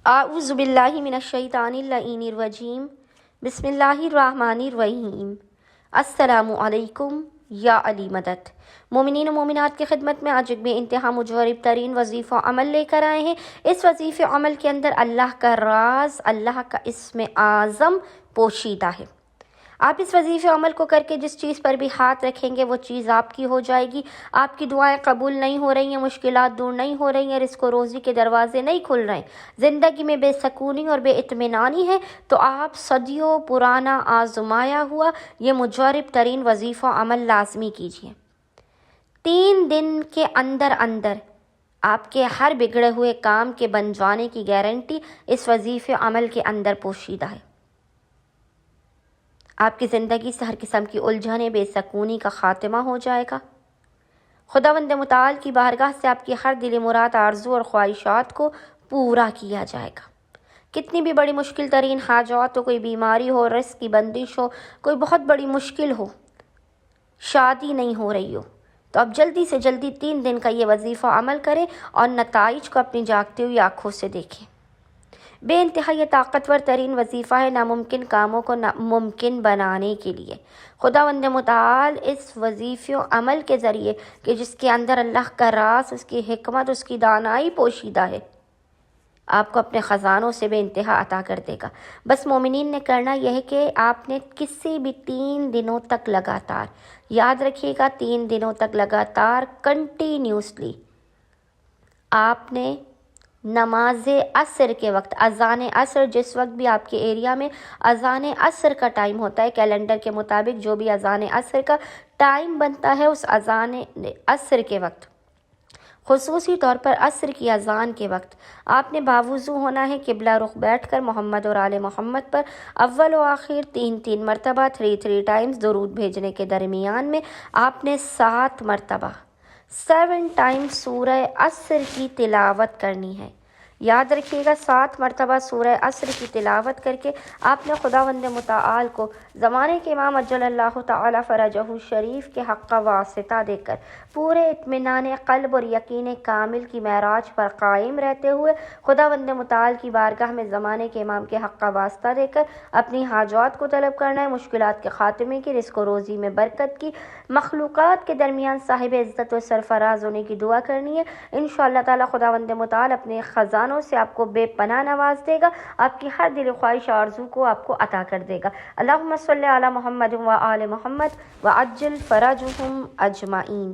اعوذ باللہ من الشیطان اللعین الرجیم بسم اللہ الرحمن الرحیم السلام علیکم یا علی مدد۔ مومنین و مومنات کی خدمت میں آج ایک بے انتہا مجرب ترین وظیفہ عمل لے کر آئے ہیں۔ اس وظیفہ عمل کے اندر اللہ کا راز، اللہ کا اسم اعظم پوشیدہ ہے۔ آپ اس وظیفہ عمل کو کر کے جس چیز پر بھی ہاتھ رکھیں گے وہ چیز آپ کی ہو جائے گی۔ آپ کی دعائیں قبول نہیں ہو رہی ہیں، مشکلات دور نہیں ہو رہی ہیں، رزق و روزی کے دروازے نہیں کھل رہے ہیں، زندگی میں بے سکونی اور بے اطمینانی ہے، تو آپ صدیوں پرانا آزمایا ہوا یہ مجرب ترین وظیفہ عمل لازمی کیجیے۔ 3 دن کے اندر آپ کے ہر بگڑے ہوئے کام کے بن جانے کی گارنٹی اس وظیفہ عمل کے اندر پوشیدہ ہے۔ آپ کی زندگی سے ہر قسم کی الجھنیں، بے سکونی کا خاتمہ ہو جائے گا۔ خداوند متعال کی بارگاہ سے آپ کی ہر دلی مراد، آرزو اور خواہشات کو پورا کیا جائے گا۔ کتنی بھی بڑی مشکل ترین حاجات ہو، کوئی بیماری ہو، رزق کی بندش ہو، کوئی بہت بڑی مشکل ہو، شادی نہیں ہو رہی ہو، تو اب جلدی سے جلدی 3 دن کا یہ وظیفہ عمل کریں اور نتائج کو اپنی جاگتی ہوئی آنکھوں سے دیکھیں۔ بے انتہا یہ طاقتور ترین وظیفہ ہے ناممکن کاموں کو ممکن بنانے کے لیے۔ خداوند متعال اس وظیفہ عمل کے ذریعے کہ جس کے اندر اللہ کا راز، اس کی حکمت، اس کی دانائی پوشیدہ ہے، آپ کو اپنے خزانوں سے بے انتہا عطا کر دے گا۔ بس مومنین نے کرنا یہ ہے کہ آپ نے کسی بھی 3 دنوں تک لگاتار، یاد رکھیے گا 3 دنوں تک لگاتار کنٹینیوسلی آپ نے نماز عصر کے وقت، اذان عصر، جس وقت بھی آپ کے ایریا میں اذان عصر کا ٹائم ہوتا ہے، کیلنڈر کے مطابق جو بھی اذان عصر کا ٹائم بنتا ہے، اس اذان عصر کے وقت، خصوصی طور پر عصر کی اذان کے وقت آپ نے باوضو ہونا ہے، قبلہ رخ بیٹھ کر محمد اور آل محمد پر اول و آخر 3 مرتبہ 3 ٹائمز درود بھیجنے کے درمیان میں آپ نے 7 مرتبہ 7 ٹائمز سورہ عصر کی تلاوت کرنی ہے۔ یاد رکھیے گا 7 مرتبہ سورہ عصر کی تلاوت کر کے آپ نے خداوند متعال کو زمانے کے امام اجل اللہ تعالی فرجہ شریف کے حق کا واسطہ دے کر پورے اطمینان قلب اور یقین کامل کی معراج پر قائم رہتے ہوئے خداوند متعال کی بارگاہ میں زمانے کے امام کے حق کا واسطہ دے کر اپنی حاجات کو طلب کرنا ہے، مشکلات کے خاتمے کی، رزق و روزی میں برکت کی، مخلوقات کے درمیان صاحب عزت و سرفراز ہونے کی دعا کرنی ہے۔ انشاءاللہ تعالی خداوند متعال اپنے خزانوں سے آپ کو بے پناہ نواز دے گا، آپ کی ہر دل خواہش آرزو کو آپ کو عطا کر دے گا۔ اللہم صلی علی محمد و آل محمد وعجل فرجہم اجمعین۔